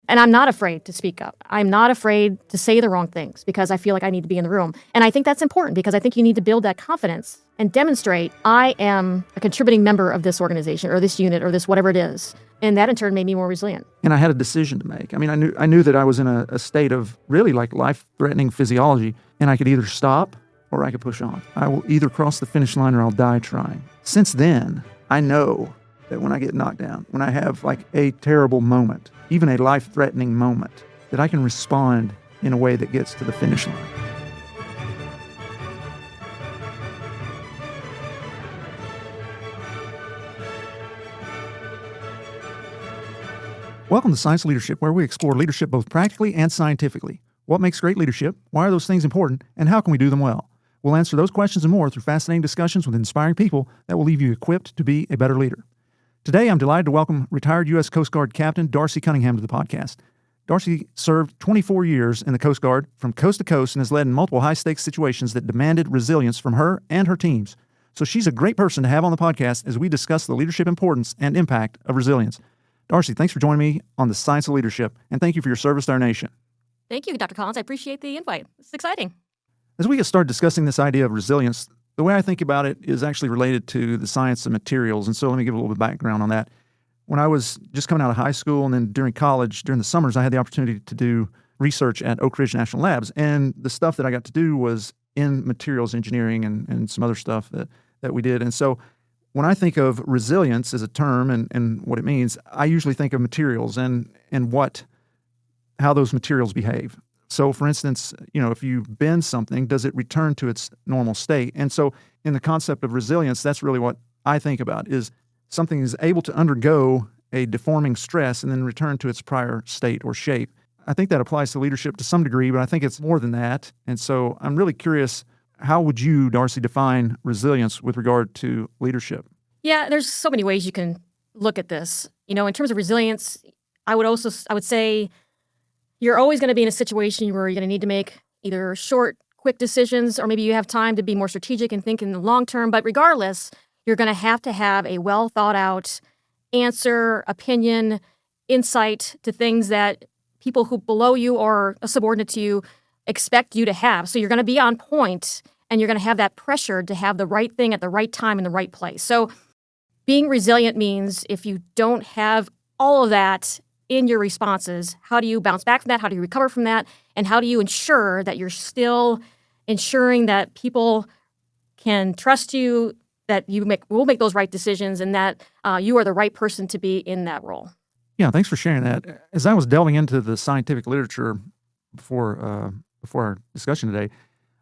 And I'm not afraid to speak up. I'm not afraid to say the wrong things because I feel like I need to be in the room. And I think that's important because I think you need to build that confidence and demonstrate I am a contributing member of this organization or this unit or this whatever it is. And that in turn made me more resilient. And I had a decision to make. I mean, I knew that I was in a state of really like life-threatening physiology, and I could either stop or I could push on. I will either cross the finish line or I'll die trying. Since then, I know that when I get knocked down, when I have like a terrible moment, even a life-threatening moment, that I can respond in a way that gets to the finish line. Welcome to Science Leadership, where we explore leadership both practically and scientifically. What makes great leadership? Why are those things important? And how can we do them well? We'll answer those questions and more through fascinating discussions with inspiring people that will leave you equipped to be a better leader. Today, I'm delighted to welcome retired U.S. Coast Guard Captain Darcie Cunningham to the podcast. Darcie served 24 years in the Coast Guard from coast to coast and has led in multiple high-stakes situations that demanded resilience from her and her teams. So she's a great person to have on the podcast as we discuss the leadership importance and impact of resilience. Darcie, thanks for joining me on the Science of Leadership, and thank you for your service to our nation. Thank you, Dr. Collins. I appreciate the invite. It's exciting. As we get started discussing this idea of resilience, the way I think about it is actually related to the science of materials. And so let me give a little bit of background on that. When I was just coming out of high school and then during college, during the summers, I had the opportunity to do research at Oak Ridge National Labs. And the stuff that I got to do was in materials engineering and some other stuff that we did. And so when I think of resilience as a term and what it means, I usually think of materials and how those materials behave. So, for instance, if you bend something, does it return to its normal state? And so in the concept of resilience, that's really what I think about, is something is able to undergo a deforming stress and then return to its prior state or shape. I think that applies to leadership to some degree, but I think it's more than that. And so I'm really curious, how would you, Darcie, define resilience with regard to leadership? Yeah, there's so many ways you can look at this. In terms of resilience, I would say you're always going to be in a situation where you're going to need to make either short, quick decisions, or maybe you have time to be more strategic and think in the long term. But regardless, you're going to have a well thought out answer, opinion, insight to things that people who below you or a subordinate to you expect you to have. So you're going to be on point, and you're going to have that pressure to have the right thing at the right time in the right place. So being resilient means if you don't have all of that in your responses, how do you bounce back from that? How do you recover from that? And how do you ensure that you're still ensuring that people can trust you, that you will make those right decisions, and that you are the right person to be in that role? Yeah, thanks for sharing that. As I was delving into the scientific literature before our discussion today,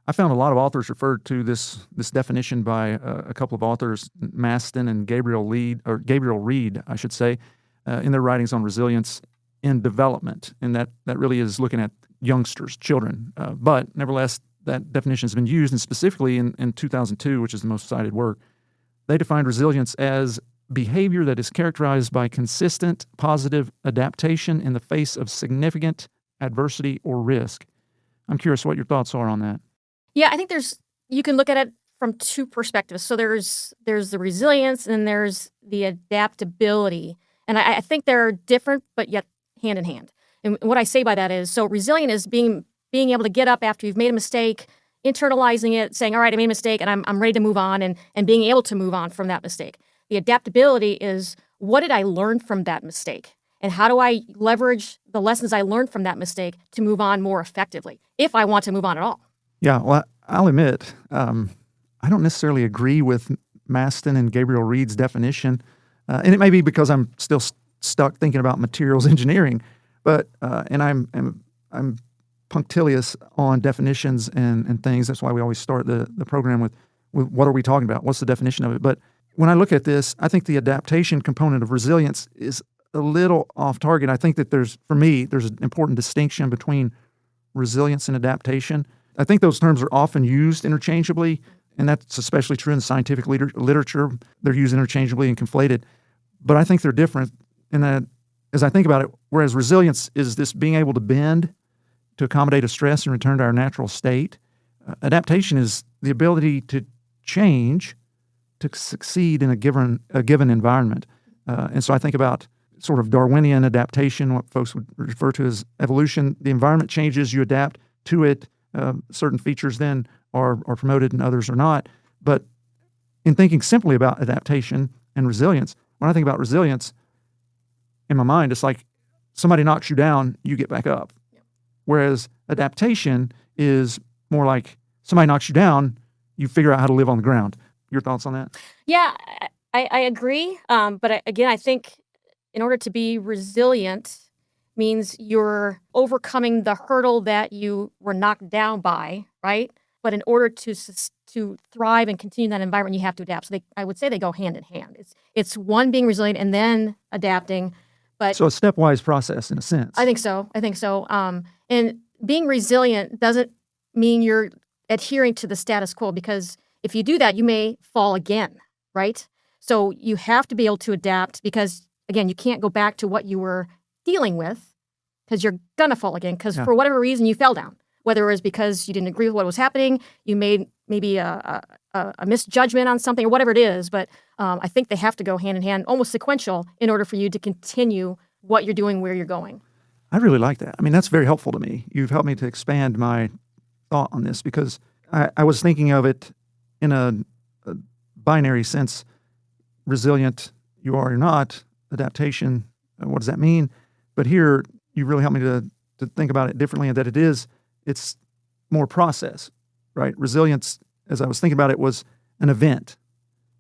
I found a lot of authors referred to this definition by a couple of authors, Maston and Gabriel Reed, I should say, in their writings on resilience in development. And that really is looking at youngsters, children. But nevertheless, that definition has been used, and specifically in 2002, which is the most cited work, they defined resilience as behavior that is characterized by consistent positive adaptation in the face of significant adversity or risk. I'm curious what your thoughts are on that. Yeah, I think you can look at it from two perspectives. So there's the resilience and there's the adaptability. And I think they're different, but yet hand in hand. And what I say by that is, so resilient is being able to get up after you've made a mistake, internalizing it, saying, all right, I made a mistake and I'm ready to move on, and being able to move on from that mistake. The adaptability is, what did I learn from that mistake? And how do I leverage the lessons I learned from that mistake to move on more effectively, if I want to move on at all? Yeah, well, I'll admit, I don't necessarily agree with Maston and Gabriel Reed's definition. And it may be because I'm still stuck thinking about materials engineering, but and I'm punctilious on definitions and things. That's why we always start the program with what are we talking about? What's the definition of it? But when I look at this, I think the adaptation component of resilience is a little off target. I think that there's an important distinction between resilience and adaptation. I think those terms are often used interchangeably, and that's especially true in the scientific literature. They're used interchangeably and conflated. But I think they're different in that, as I think about it, whereas resilience is this being able to bend to accommodate a stress and return to our natural state, adaptation is the ability to change to succeed in a given environment. And so I think about sort of Darwinian adaptation, what folks would refer to as evolution. The environment changes, you adapt to it. Certain features then are promoted and others are not. But in thinking simply about adaptation and resilience, when I think about resilience, in my mind, it's like somebody knocks you down, you get back up. Whereas adaptation is more like somebody knocks you down, you figure out how to live on the ground. Your thoughts on that? Yeah, I agree. But again, I think in order to be resilient means you're overcoming the hurdle that you were knocked down by, right? But in order to thrive and continue in that environment, you have to adapt. So I would say they go hand in hand. It's one, being resilient and then adapting. But So a stepwise process in a sense. I think so. And being resilient doesn't mean you're adhering to the status quo, because if you do that, you may fall again, right? So you have to be able to adapt, because, again, you can't go back to what you were dealing with, because you're going to fall again, because for whatever reason you fell down, whether it was because you didn't agree with what was happening, you made maybe a misjudgment on something, or whatever it is. But I think they have to go hand in hand, almost sequential, in order for you to continue what you're doing, where you're going. I really like that. I mean, that's very helpful to me. You've helped me to expand my thought on this, because I was thinking of it in a binary sense. Resilient, you are or not. Adaptation, what does that mean? But here, you really helped me to think about it differently, and that it's more process, right? Resilience, as I was thinking about it, was an event.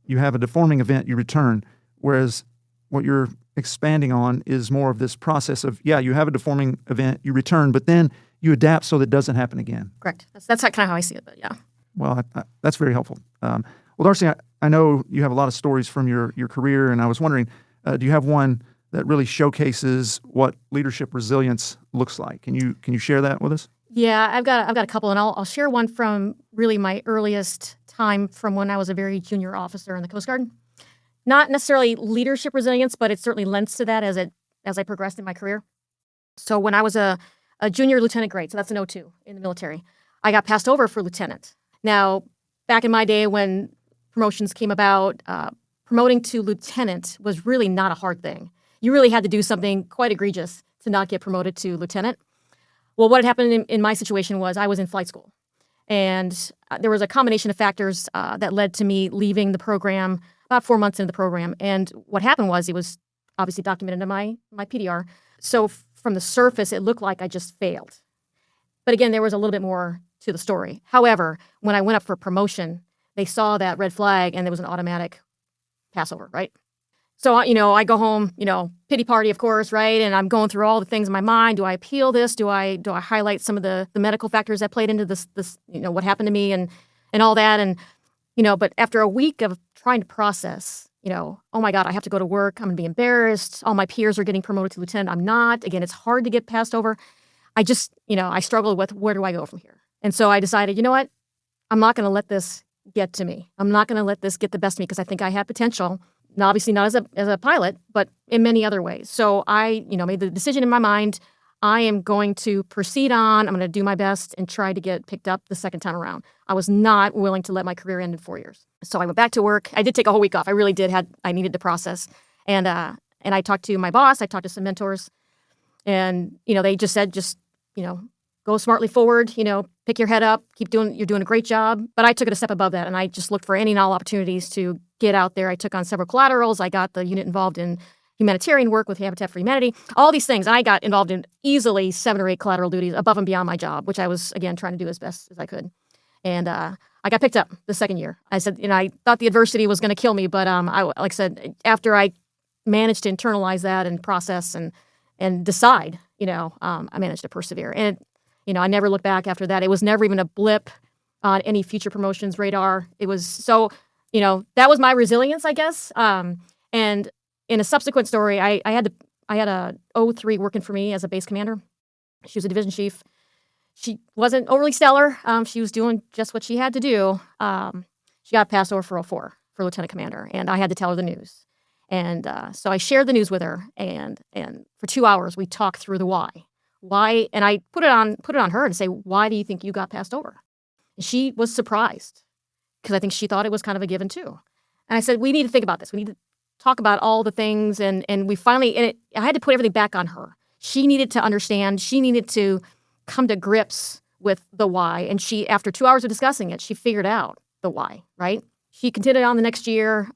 You have a deforming event, you return. Whereas what you're expanding on is more of this process of, you have a deforming event, you return, but then you adapt so that it doesn't happen again. Correct. That's kind of how I see it, but yeah. Well, that's very helpful. Well, Darcie, I know you have a lot of stories from your career, and I was wondering, do you have one that really showcases what leadership resilience looks like? Can you share that with us? Yeah, I've got a couple, and I'll share one from really my earliest time, from when I was a very junior officer in the Coast Guard. Not necessarily leadership resilience, but it certainly lends to that as I progressed in my career. So when I was a junior lieutenant grade, so that's an O2 in the military, I got passed over for lieutenant. Now, back in my day when promotions came about, promoting to lieutenant was really not a hard thing. You really had to do something quite egregious to not get promoted to lieutenant. Well, what had happened in my situation was I was in flight school. And there was a combination of factors that led to me leaving the program about 4 months into the program. And what happened was, it was obviously documented in my PDR. So from the surface, it looked like I just failed. But again, there was a little bit more to the story. However, when I went up for promotion, they saw that red flag, and there was an automatic passover, right? So, I go home, pity party, of course, right? And I'm going through all the things in my mind. Do I appeal this? Do I highlight some of the medical factors that played into this, what happened to me and all that? And, but after a week of trying to process, oh my God, I have to go to work. I'm going to be embarrassed. All my peers are getting promoted to lieutenant. I'm not. Again, it's hard to get passed over. I just, I struggled with, where do I go from here? And so I decided, you know what? I'm not going to let this get to me. I'm not going to let this get the best of me, because I think I have potential. Now, obviously not as a pilot, but in many other ways. So I, made the decision in my mind, I am going to proceed on. I'm going to do my best and try to get picked up the second time around. I was not willing to let my career end in 4 years. So I went back to work. I did take a whole week off. I really did. I needed to process. And I talked to my boss. I talked to some mentors. And, they just said, go smartly forward, pick your head up, you're doing a great job. But I took it a step above that, and I just looked for any and all opportunities to get out there. I took on several collaterals. I got the unit involved in humanitarian work with Habitat for Humanity, all these things. I got involved in easily 7 or 8 collateral duties above and beyond my job, which I was, again, trying to do as best as I could. And I got picked up the second year. I said, I thought the adversity was going to kill me, but like I said, after I managed to internalize that and process and decide, I managed to persevere. And I never looked back after that. It was never even a blip on any future promotions radar. It was so, that was my resilience, I guess. And in a subsequent story, I had a O3 working for me as a base commander. She was a division chief. She wasn't overly stellar. She was doing just what she had to do. She got passed over for 04 for lieutenant commander, and I had to tell her the news. And so I shared the news with her, and for 2 hours we talked through the why. Why? And I put it on her and say, why do you think you got passed over? And she was surprised, because I think she thought it was kind of a given too. And I said, we need to think about this. We need to talk about all the things, and we finally, I had to put everything back on her. She needed to understand. She needed to come to grips with the why. And she, after 2 hours of discussing it, she figured out the why, right? She continued on the next year,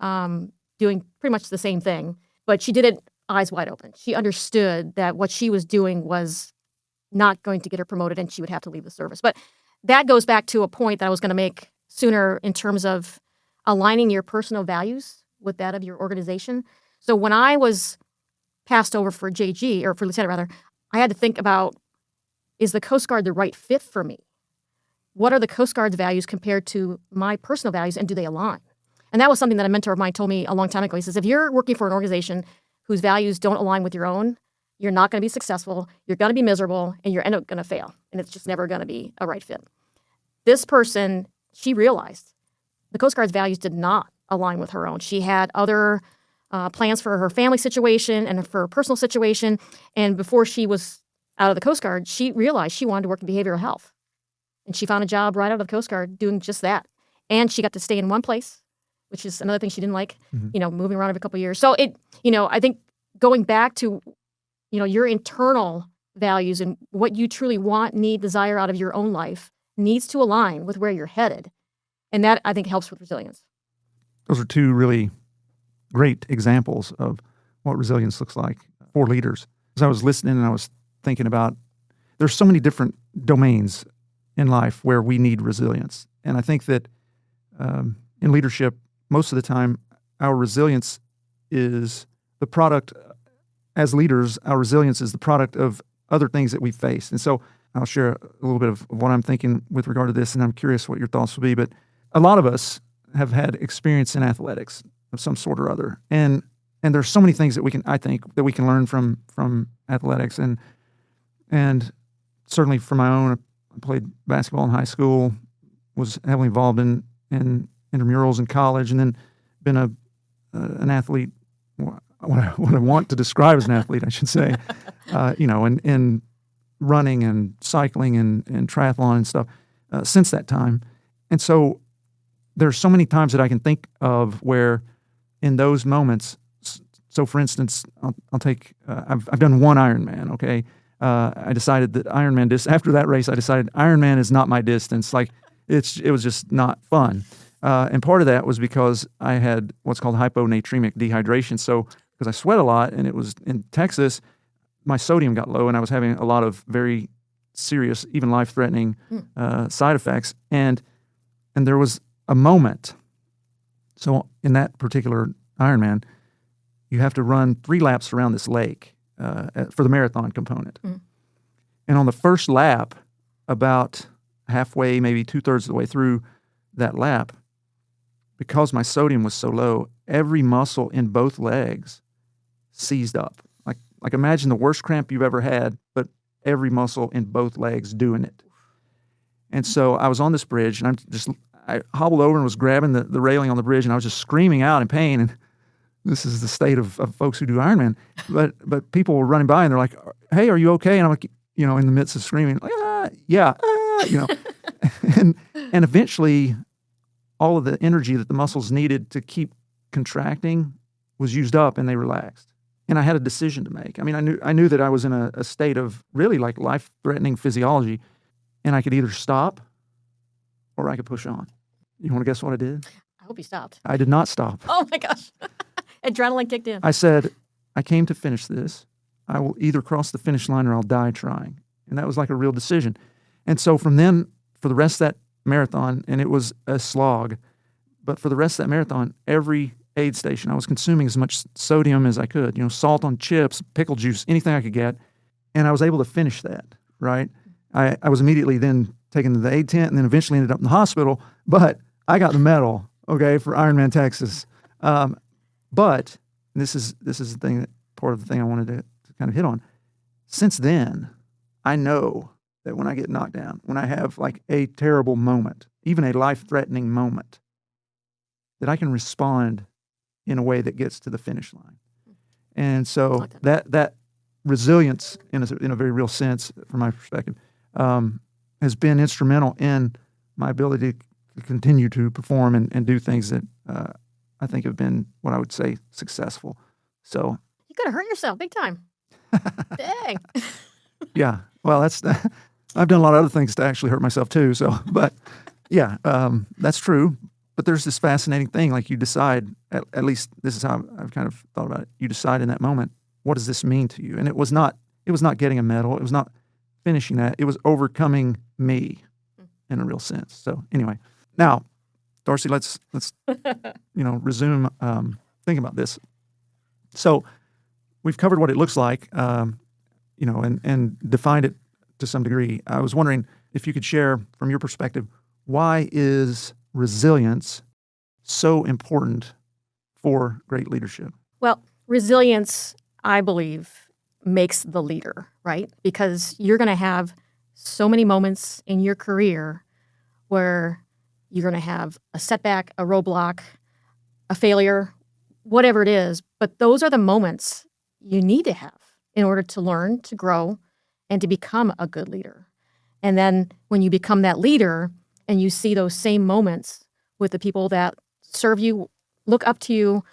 doing pretty much the same thing, but she did it eyes wide open. She understood that what she was doing was not going to get her promoted and she would have to leave the service. But that goes back to a point that I was going to make sooner in terms of aligning your personal values with that of your organization. So when I was passed over for JG, or for lieutenant rather, I had to think about, is the Coast Guard the right fit for me? What are the Coast Guard's values compared to my personal values, and do they align? And that was something that a mentor of mine told me a long time ago. He says, if you're working for an organization whose values don't align with your own, you're not going to be successful, you're going to be miserable, and you're going to fail. And it's just never going to be a right fit. This person, she realized the Coast Guard's values did not align with her own. She had other plans for her family situation and for her personal situation. And before she was out of the Coast Guard, she realized she wanted to work in behavioral health. And she found a job right out of the Coast Guard doing just that. And she got to stay in one place, which is another thing she didn't like, moving around every couple of years. So I think going back to, your internal values and what you truly want, need, desire out of your own life needs to align with where you're headed. And that, I think, helps with resilience. Those are two really great examples of what resilience looks like for leaders. As I was listening and I was thinking about, there's so many different domains in life where we need resilience. And I think that in leadership, most of the time, our resilience is the product, as leaders, our resilience is the product of other things that we face. And so I'll share a little bit of what I'm thinking with regard to this, and I'm curious what your thoughts will be. But a lot of us have had experience in athletics of some sort or other. And there's so many things that I think that we can learn from athletics. And certainly for my own, I played basketball in high school, was heavily involved in intramurals in college, and then been an athlete, what I want to describe as an athlete, I should say, in running and cycling and triathlon and stuff since that time. And so there's so many times that I can think of where in those moments, so for instance, I'll take, I've done one Ironman, okay? I decided that Ironman, after that race, I decided Ironman is not my distance. Like, it was just not fun. And part of that was because I had what's called hyponatremic dehydration. So, because I sweat a lot, and it was in Texas, my sodium got low, and I was having a lot of very serious, even life-threatening side effects. And there was a moment. So in that particular Ironman, you have to run 3 laps around this lake for the marathon component. And on the first lap, about halfway, maybe 2/3 of the way through that lap, because my sodium was so low, every muscle in both legs seized up. Like imagine the worst cramp you've ever had, but every muscle in both legs doing it. And so I was on this bridge, and I hobbled over and was grabbing the railing on the bridge, and I was just screaming out in pain. And this is the state of folks who do Ironman. But people were running by, and they're like, "Hey, are you okay?" And I'm like, in the midst of screaming, like, yeah, and eventually, all of the energy that the muscles needed to keep contracting was used up, and they relaxed. And I had a decision to make. I mean, I knew that I was in a state of really like life-threatening physiology, and I could either stop or I could push on. You want to guess what I did? I hope you stopped. I did not stop. Oh my gosh. Adrenaline kicked in. I said, I came to finish this. I will either cross the finish line or I'll die trying. And that was like a real decision. And so from then, for the rest of that marathon, and it was a slog, but for the rest of that marathon, every aid station, I was consuming as much sodium as I could, salt on chips, pickle juice, anything I could get. And I was able to finish that, right? I was immediately then taken to the aid tent and then eventually ended up in the hospital. But I got the medal, okay, for Ironman Texas. But this is the thing, part of the thing I wanted to kind of hit on. Since then, I know that when I get knocked down, when I have like a terrible moment, even a life-threatening moment, that I can respond in a way that gets to the finish line. And so that resilience, in a very real sense, from my perspective, has been instrumental in my ability to continue to perform and do things that I think, have been what I would say successful. So, You could have hurt yourself big time. Dang. yeah, well, that's I've done a lot of other things to actually hurt myself too. So, but yeah, that's true. But there's this fascinating thing, like you decide, at least this is how I've kind of thought about it. You decide in that moment, what does this mean to you? And it was not getting a medal. It was not finishing that. It was overcoming me in a real sense. So anyway, now, Darcie, let's resume thinking about this. So we've covered what it looks like, and defined it to some degree. I was wondering if you could share from your perspective, why is resilience so important for great leadership? Well, resilience, I believe, makes the leader, right? Because you're going to have so many moments in your career where you're going to have a setback, a roadblock, a failure, whatever it is. But those are the moments you need to have in order to learn, to grow, and to become a good leader. And then when you become that leader and you see those same moments with the people that serve you, look up to you,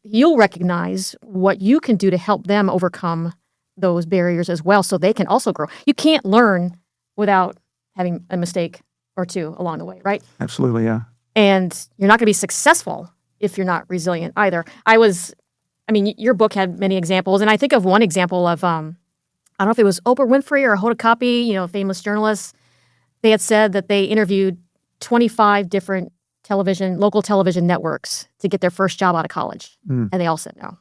you'll recognize what you can do to help them overcome those barriers as well so they can also grow. You can't learn without having a mistake or two along the way, right? Absolutely, yeah. And you're not going to be successful if you're not resilient either. Your book had many examples, and I think of one example of, I don't know if it was Oprah Winfrey or Hoda Kotb, famous journalists. They had said that they interviewed 25 different local television networks to get their first job out of college, and they all said no.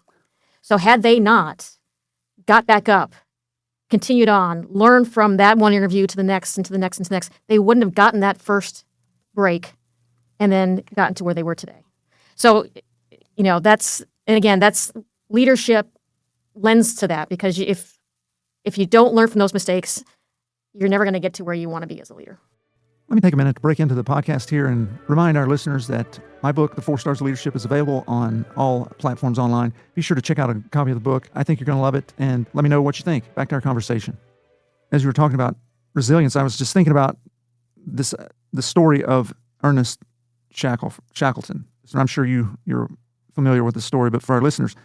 So had they not got back up, continued on, learned from that one interview to the next and to the next and to the next, they wouldn't have gotten that first break and then gotten to where they were today. So, that's leadership lends to that, because if you don't learn from those mistakes, you're never going to get to where you want to be as a leader. Let me take a minute to break into the podcast here and remind our listeners that my book, The 4 Stars of Leadership, is available on all platforms online. Be sure to check out a copy of the book. I think you're going to love it, and let me know what you think. Back to our conversation. As you were talking about resilience, I was just thinking about the story of Ernest Shackleton. So I'm sure you're familiar with the story, but for our listeners,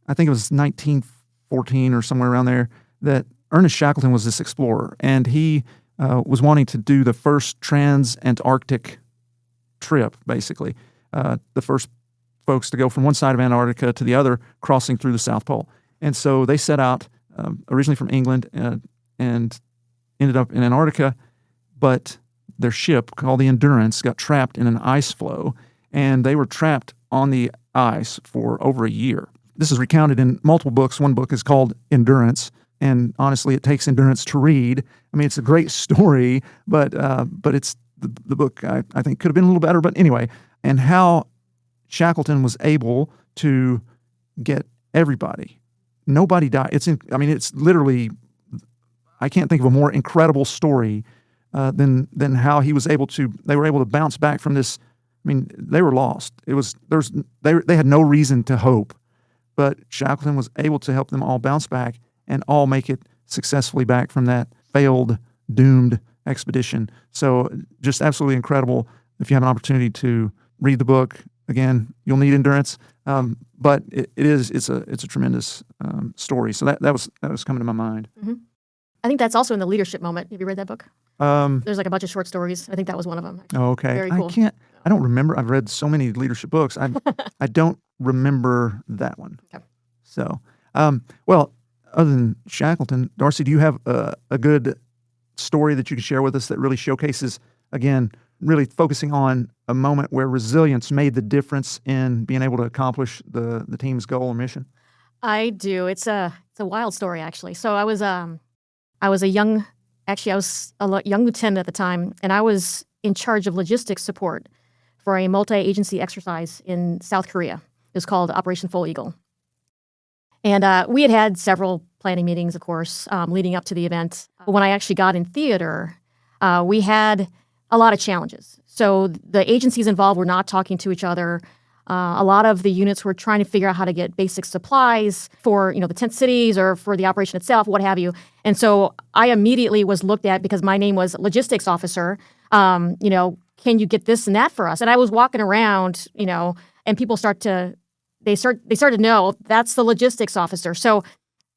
I think it was 1914 or somewhere around there that Ernest Shackleton was this explorer, and he was wanting to do the first trans-Antarctic trip, basically. The first folks to go from one side of Antarctica to the other, crossing through the South Pole. And so they set out originally from England and ended up in Antarctica, but their ship, called the Endurance, got trapped in an ice floe, and they were trapped on the ice for over a year. This is recounted in multiple books. One book is called Endurance, and honestly, it takes endurance to read. I mean, it's a great story, but it's the book I think could have been a little better. But anyway, and how Shackleton was able to get everybody. Nobody died. It's literally, I can't think of a more incredible story than how he was able to. They were able to bounce back from this. I mean, they were lost. They had no reason to hope, but Shackleton was able to help them all bounce back and all make it successfully back from that failed, doomed expedition. So just absolutely incredible. If you have an opportunity to read the book, again, you'll need endurance, but it's a tremendous story. So that was coming to my mind. Mm-hmm. I think that's also in the leadership moment. Have you read that book? There's like a bunch of short stories. I think that was one of them. Actually. Oh, okay. Very cool. I don't remember. I've read so many leadership books. I don't remember that one. Okay. So, other than Shackleton, Darcie, do you have a good story that you can share with us that really showcases, again, really focusing on a moment where resilience made the difference in being able to accomplish the team's goal or mission? I do. It's a wild story, actually. So I was a young lieutenant at the time, and I was in charge of logistics support for a multi-agency exercise in South Korea. It was called Operation Full Eagle. And we had several planning meetings, of course, leading up to the event. When I actually got in theater, we had a lot of challenges. So the agencies involved were not talking to each other. A lot of the units were trying to figure out how to get basic supplies for, the tent cities or for the operation itself, what have you. And so I immediately was looked at because my name was logistics officer. Can can you get this and that for us? And I was walking around, and people started to know that's the logistics officer. So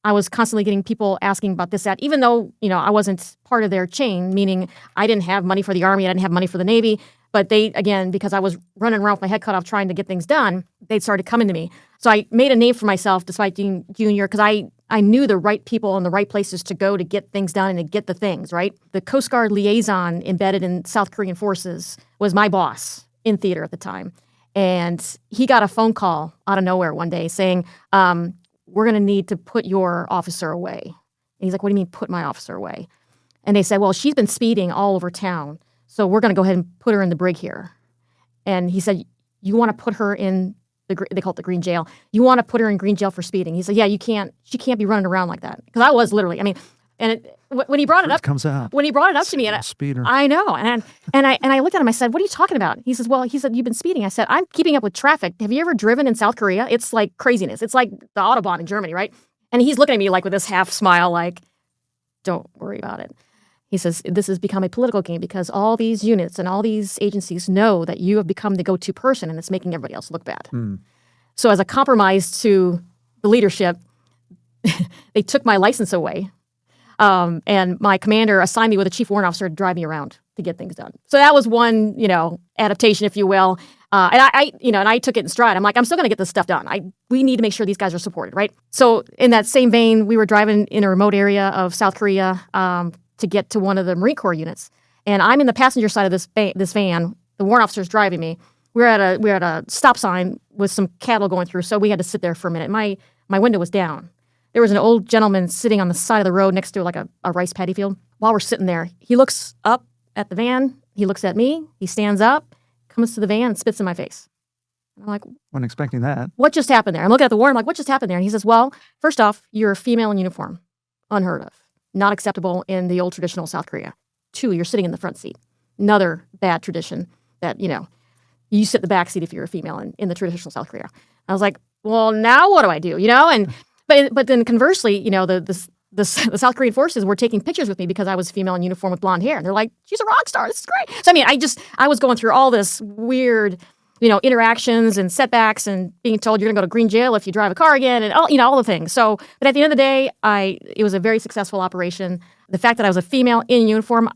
I was constantly getting people asking about this, that, even though, I wasn't part of their chain, meaning I didn't have money for the Army, I didn't have money for the Navy. But they, again, because I was running around with my head cut off trying to get things done, they started coming to me. So I made a name for myself despite being junior because I knew the right people and the right places to go to get things done and to get the things, right? The Coast Guard liaison embedded in South Korean forces was my boss in theater at the time. And he got a phone call out of nowhere one day saying, we're going to need to put your officer away. And he's like, what do you mean put my officer away? And they said, well, she's been speeding all over town. So we're going to go ahead and put her in the brig here. And he said, you want to put her in they call it the green jail. You want to put her in green jail for speeding. He said, yeah, she can't be running around like that. Because I was literally, when he brought it up, comes out. When he brought it up to me, and speeder. I know. And I looked at him, I said, what are you talking about? He said, you've been speeding. I said, I'm keeping up with traffic. Have you ever driven in South Korea? It's like craziness. It's like the Autobahn in Germany, right? And he's looking at me like with this half smile, like, don't worry about it. He says, this has become a political game because all these units and all these agencies know that you have become the go-to person and it's making everybody else look bad. So as a compromise to the leadership, they took my license away. And my commander assigned me with a chief warrant officer to drive me around to get things done. So that was one, adaptation, if you will. And I took it in stride. I'm like, I'm still going to get this stuff done. We need to make sure these guys are supported, right? So in that same vein, we were driving in a remote area of South Korea to get to one of the Marine Corps units. And I'm in the passenger side of this van. The warrant officer's driving me. We're at a stop sign with some cattle going through, so we had to sit there for a minute. My window was down. There was an old gentleman sitting on the side of the road next to like a rice paddy field. While we're sitting there, he looks up at the van. He looks at me. He stands up, comes to the van, and spits in my face. I'm like, wasn't expecting that. What just happened there? I'm looking at the warrant. I'm like, what just happened there? And he says, well, first off, you're a female in uniform. Unheard of. Not acceptable in the old traditional South Korea. 2, you're sitting in the front seat. Another bad tradition that, you sit in the back seat if you're a female in the traditional South Korea. I was like, well, now what do I do? And but then conversely, the South Korean forces were taking pictures with me because I was female in uniform with blonde hair. And they're like, she's a rock star. This is great. So, I was going through all this weird, interactions and setbacks and being told you're going to go to green jail if you drive a car again and all the things. So, but at the end of the day, it was a very successful operation. The fact that I was a female in uniform,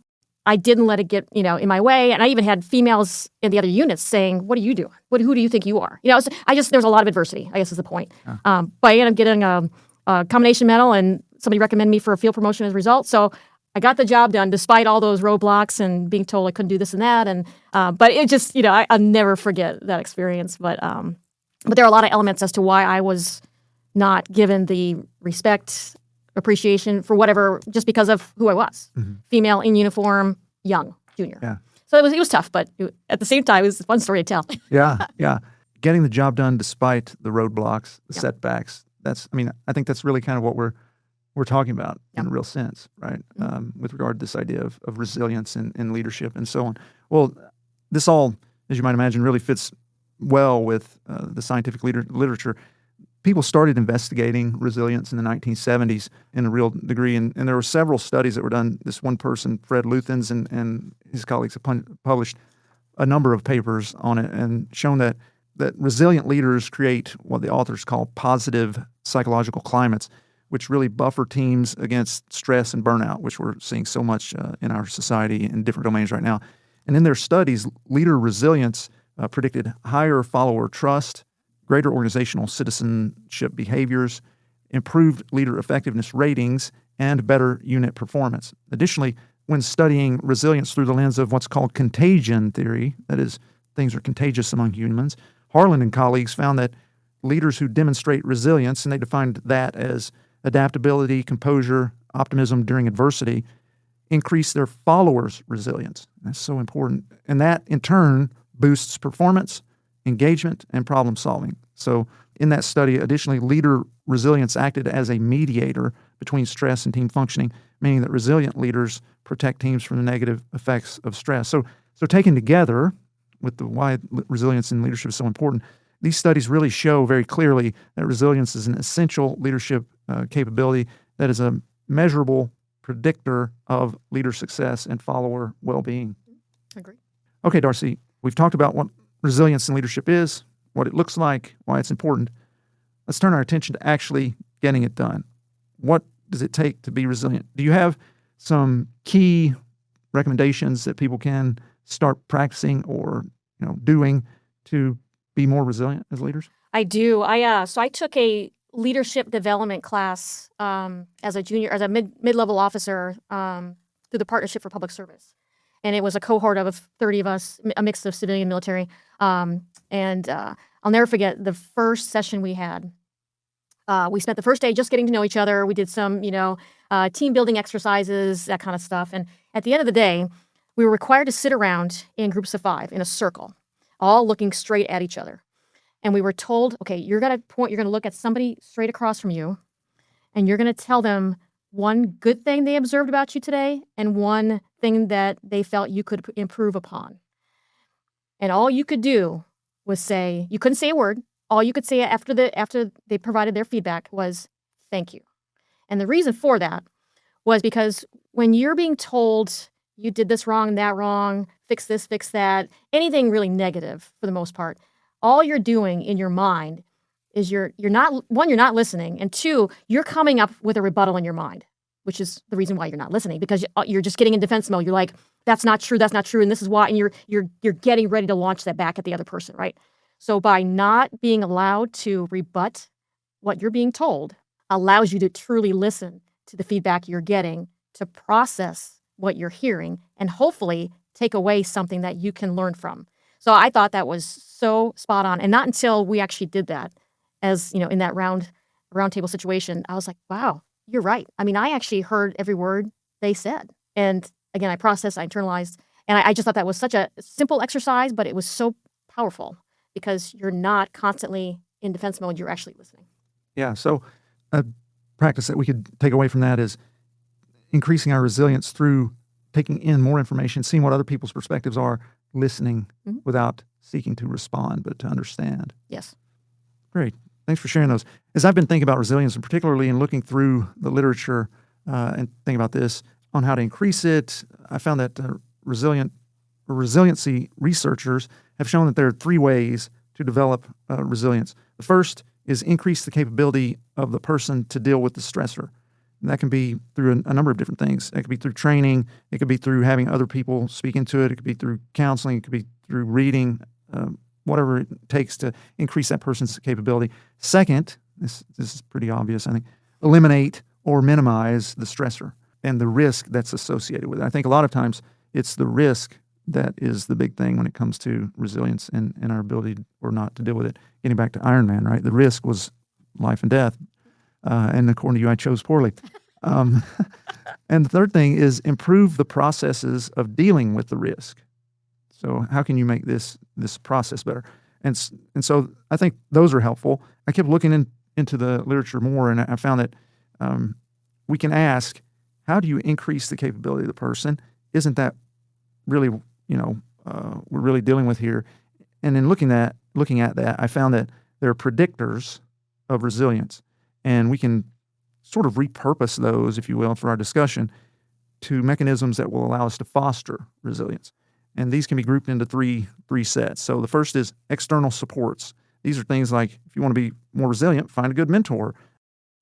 I didn't let it get, in my way. And I even had females in the other units saying, what are you doing? Who do you think you are? So there's a lot of adversity, I guess is the point. But I ended up getting a combination medal and somebody recommended me for a field promotion as a result. So I got the job done despite all those roadblocks and being told I couldn't do this and that. And but it just, I'll never forget that experience. But there are a lot of elements as to why I was not given the respect, appreciation for whatever, just because of who I was. Mm-hmm. Female in uniform, young, junior. Yeah. So it was tough, but at the same time, it was a fun story to tell. Yeah. Getting the job done despite the roadblocks, the setbacks. I think that's really kind of what we're talking about in a real sense, right? Mm-hmm. With regard to this idea of resilience and leadership and so on. Well, this all, as you might imagine, really fits well with the scientific literature. People started investigating resilience in the 1970s in a real degree, and there were several studies that were done. This one person, Fred Luthens, and his colleagues have published a number of papers on it and shown that resilient leaders create what the authors call positive psychological climates, which really buffer teams against stress and burnout, which we're seeing so much in our society in different domains right now. And in their studies, leader resilience predicted higher follower trust, greater organizational citizenship behaviors, improved leader effectiveness ratings, and better unit performance. Additionally, when studying resilience through the lens of what's called contagion theory, that is, things are contagious among humans, Harlan and colleagues found that leaders who demonstrate resilience, and they defined that as adaptability, composure, optimism during adversity, increase their followers' resilience. That's so important. And that, in turn, boosts performance, engagement, and problem solving. So in that study, additionally, leader resilience acted as a mediator between stress and team functioning, meaning that resilient leaders protect teams from the negative effects of stress. So taken together with why resilience in leadership is so important, these studies really show very clearly that resilience is an essential leadership capability that is a measurable predictor of leader success and follower well-being. Agree. Okay, Darcie, we've talked about what resilience in leadership is, what it looks like, why it's important. Let's turn our attention to actually getting it done. What does it take to be resilient? Do you have some key recommendations that people can start practicing or doing to be more resilient as leaders? I do. So I took a leadership development class as a mid-level officer through the Partnership for Public Service, and it was a cohort of 30 of us, a mix of civilian and military. And I'll never forget the first session we had. We spent the first day just getting to know each other. We did some, team building exercises, that kind of stuff. And at the end of the day, we were required to sit around in groups of 5 in a circle, all looking straight at each other. And we were told, okay, you're going to look at somebody straight across from you, and you're going to tell them one good thing they observed about you today and one thing that they felt you could improve upon. And all you could do was you couldn't say a word. All you could say after they provided their feedback was, thank you. And the reason for that was because when you're being told you did this wrong, that wrong, fix this, fix that, anything really negative for the most part, all you're doing in your mind is you're not listening, and 2, you're coming up with a rebuttal in your mind, which is the reason why you're not listening, because you're just getting in defense mode. You're like, that's not true, and this is why, and you're getting ready to launch that back at the other person, right? So by not being allowed to rebut what you're being told allows you to truly listen to the feedback you're getting, to process what you're hearing, and hopefully take away something that you can learn from. So I thought that was so spot on. And not until we actually did that, as in that round table situation, I was like, wow, you're right. I mean, I actually heard every word they said. And again, I processed, I internalized, and I just thought that was such a simple exercise, but it was so powerful because you're not constantly in defense mode, you're actually listening. Yeah, so a practice that we could take away from that is increasing our resilience through taking in more information, seeing what other people's perspectives are, listening without seeking to respond, but to understand. Yes. Great. Thanks for sharing those. As I've been thinking about resilience, and particularly in looking through the literature and thinking about this on how to increase it, I found that resiliency researchers have shown that there are 3 ways to develop resilience. The first is increase the capability of the person to deal with the stressor. And that can be through a number of different things. It could be through training. It could be through having other people speak into it. It could be through counseling. It could be through reading, whatever it takes to increase that person's capability. Second, this is pretty obvious, I think, eliminate or minimize the stressor and the risk that's associated with it. I think a lot of times it's the risk that is the big thing when it comes to resilience and our ability or not to deal with it. Getting back to Iron Man, right? The risk was life and death. And according to you, I chose poorly. And the third thing is improve the processes of dealing with the risk. So how can you make this process better? And so I think those are helpful. I kept looking into the literature more, and I found that we can ask, how do you increase the capability of the person? Isn't that really, we're really dealing with here? And in looking at that, I found that there are predictors of resilience. And we can sort of repurpose those, if you will, for our discussion to mechanisms that will allow us to foster resilience. And these can be grouped into three sets. So the first is external supports. These are things like, if you want to be more resilient, find a good mentor.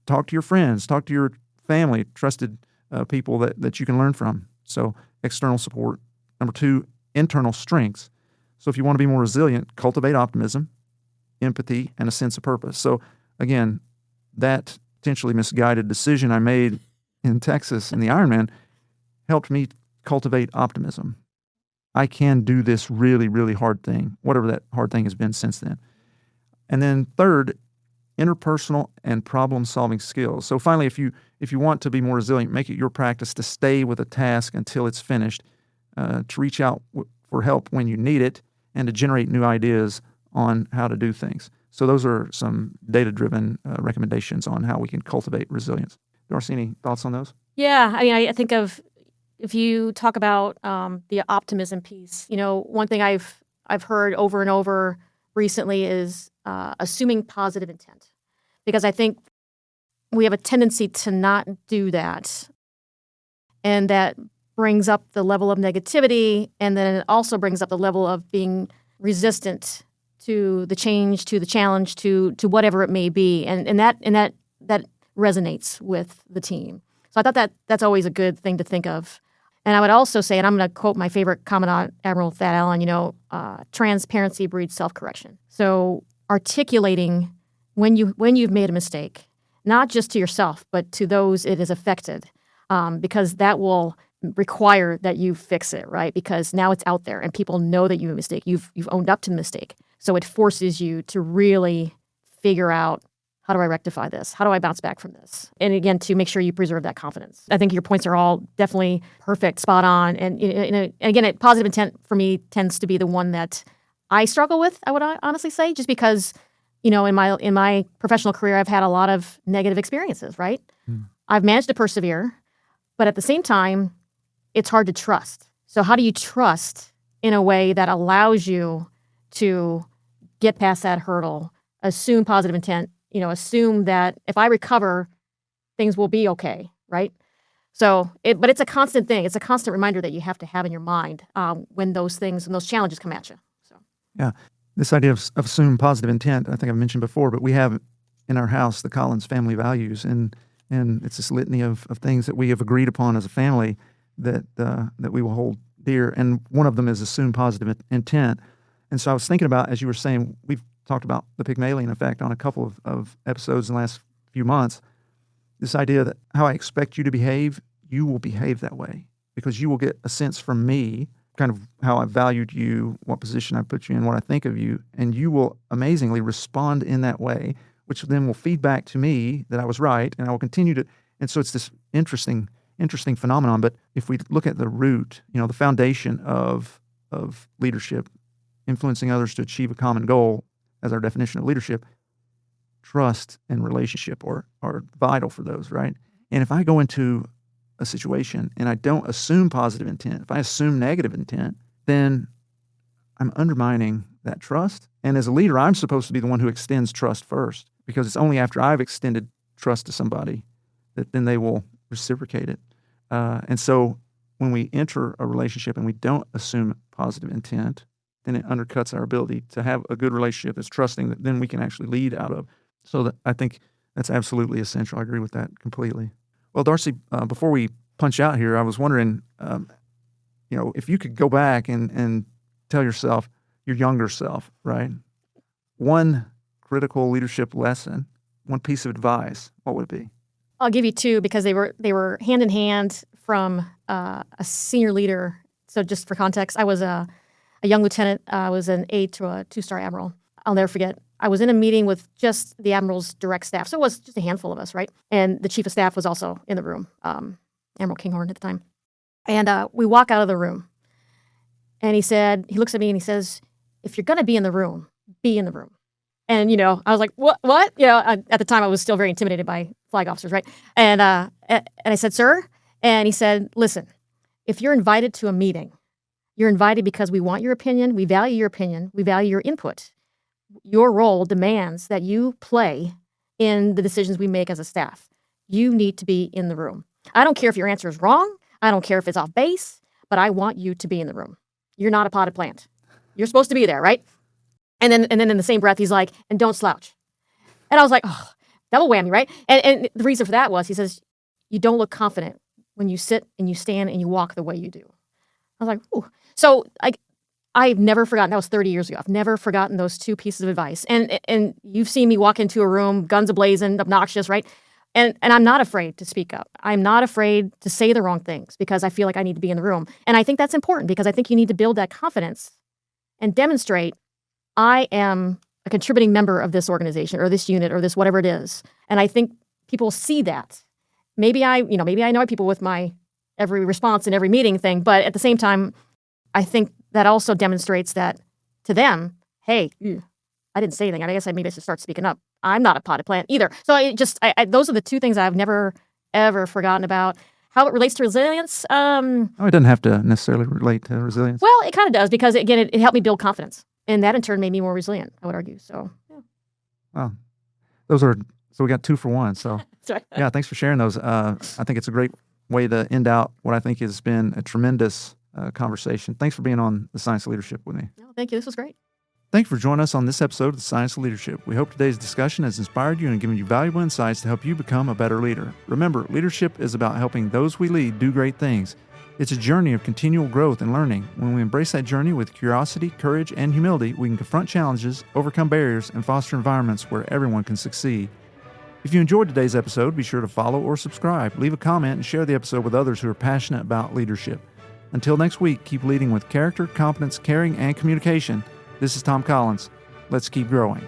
Talk to your friends. Talk to your family, trusted people that you can learn from. So external support. Number 2, internal strengths. So if you want to be more resilient, cultivate optimism, empathy, and a sense of purpose. So again, that potentially misguided decision I made in Texas in the Ironman helped me cultivate optimism. I can do this really, really hard thing, whatever that hard thing has been since then. And then third, interpersonal and problem-solving skills. So finally, if you want to be more resilient, make it your practice to stay with a task until it's finished, to reach out for help when you need it, and to generate new ideas on how to do things. So those are some data-driven recommendations on how we can cultivate resilience. Darcie, any thoughts on those? Yeah, I mean, I think of, if you talk about the optimism piece, one thing I've heard over and over recently is assuming positive intent, because I think we have a tendency to not do that, and that brings up the level of negativity, and then it also brings up the level of being resistant to the change, to the challenge, to whatever it may be, and that resonates with the team. So I thought that's always a good thing to think of. And I would also say, and I'm going to quote my favorite Commandant Admiral Thad Allen, transparency breeds self-correction. So articulating when you've made a mistake, not just to yourself, but to those it has affected, because that will require that you fix it, right? Because now it's out there and people know that you made a mistake. You've owned up to the mistake. So it forces you to really figure out, how do I rectify this? How do I bounce back from this? And again, to make sure you preserve that confidence. I think your points are all definitely perfect, spot on. And again, positive intent for me tends to be the one that I struggle with, I would honestly say, just because, in my professional career, I've had a lot of negative experiences, right? I've managed to persevere, but at the same time, it's hard to trust. So how do you trust in a way that allows you to get past that hurdle, assume positive intent, assume that if I recover, things will be okay, right? So, but it's a constant thing. It's a constant reminder that you have to have in your mind when those things and those challenges come at you. So, yeah, this idea of assume positive intent, I think I've mentioned before, but we have in our house the Collins family values, and it's this litany of things that we have agreed upon as a family that we will hold dear, and one of them is assume positive intent. And so I was thinking about, as you were saying, we've talked about the Pygmalion effect on a couple of episodes in the last few months. This idea that how I expect you to behave, you will behave that way because you will get a sense from me, kind of how I valued you, what position I put you in, what I think of you, and you will amazingly respond in that way, which then will feed back to me that I was right, and I will continue to. And so it's this interesting phenomenon. But if we look at the root, the foundation of leadership, influencing others to achieve a common goal, as our definition of leadership, trust and relationship are vital for those, right? And if I go into a situation and I don't assume positive intent, if I assume negative intent, then I'm undermining that trust. And as a leader, I'm supposed to be the one who extends trust first, because it's only after I've extended trust to somebody that then they will reciprocate it. And so when we enter a relationship and we don't assume positive intent, then it undercuts our ability to have a good relationship that's trusting, that then we can actually lead out of. So that I think that's absolutely essential. I agree with that completely. Well, Darcie, before we punch out here, I was wondering, if you could go back and tell yourself, your younger self, right, one critical leadership lesson, one piece of advice, what would it be? I'll give you two because they were hand in hand from a senior leader. So just for context, I was a young lieutenant. I was an aide to a 2-star admiral. I'll never forget. I was in a meeting with just the admiral's direct staff. So it was just a handful of us, right? And the chief of staff was also in the room, Admiral Kinghorn at the time. And we walk out of the room. And he looks at me and he says, if you're going to be in the room, be in the room. And, I was like, what? At the time I was still very intimidated by flag officers, right? And I said, sir? And he said, listen, if you're invited to a meeting, you're invited because we want your opinion, we value your opinion, we value your input. Your role demands that you play in the decisions we make as a staff. You need to be in the room. I don't care if your answer is wrong. I don't care if it's off base, but I want you to be in the room. You're not a potted plant. You're supposed to be there, right? And then in the same breath, he's like, and don't slouch. And I was like, oh, double whammy, right? And the reason for that was, he says, you don't look confident when you sit and you stand and you walk the way you do. I was like, ooh. So I've never forgotten. That was 30 years ago. I've never forgotten those two pieces of advice. And you've seen me walk into a room, guns a-blazing, obnoxious, right? And I'm not afraid to speak up. I'm not afraid to say the wrong things because I feel like I need to be in the room. And I think that's important because I think you need to build that confidence and demonstrate I am a contributing member of this organization or this unit or this whatever it is. And I think people see that. Maybe I annoy people with my every response and every meeting thing, but at the same time, I think that also demonstrates that to them, hey, I didn't say anything. I guess maybe I should start speaking up. I'm not a potted plant either. So those are the two things I've never, ever forgotten about. How it relates to resilience? It doesn't have to necessarily relate to resilience. Well, it kind of does because, again, it helped me build confidence. And that, in turn, made me more resilient, I would argue. So, yeah. Wow. So we got 2 for 1. So, That's right. yeah, thanks for sharing those. I think it's a great way to end out what I think has been a tremendous conversation. Thanks for being on the Science of Leadership with me. No, thank you. This was great. Thank you for joining us on this episode of the Science of Leadership. We hope today's discussion has inspired you and given you valuable insights to help you become a better leader. Remember, leadership is about helping those we lead do great things. It's a journey of continual growth and learning. When we embrace that journey with curiosity, courage, and humility, we can confront challenges, overcome barriers, and foster environments where everyone can succeed. If you enjoyed today's episode, be sure to follow or subscribe, leave a comment, and share the episode with others who are passionate about leadership. Until next week, keep leading with character, competence, caring, and communication. This is Tom Collins. Let's keep growing.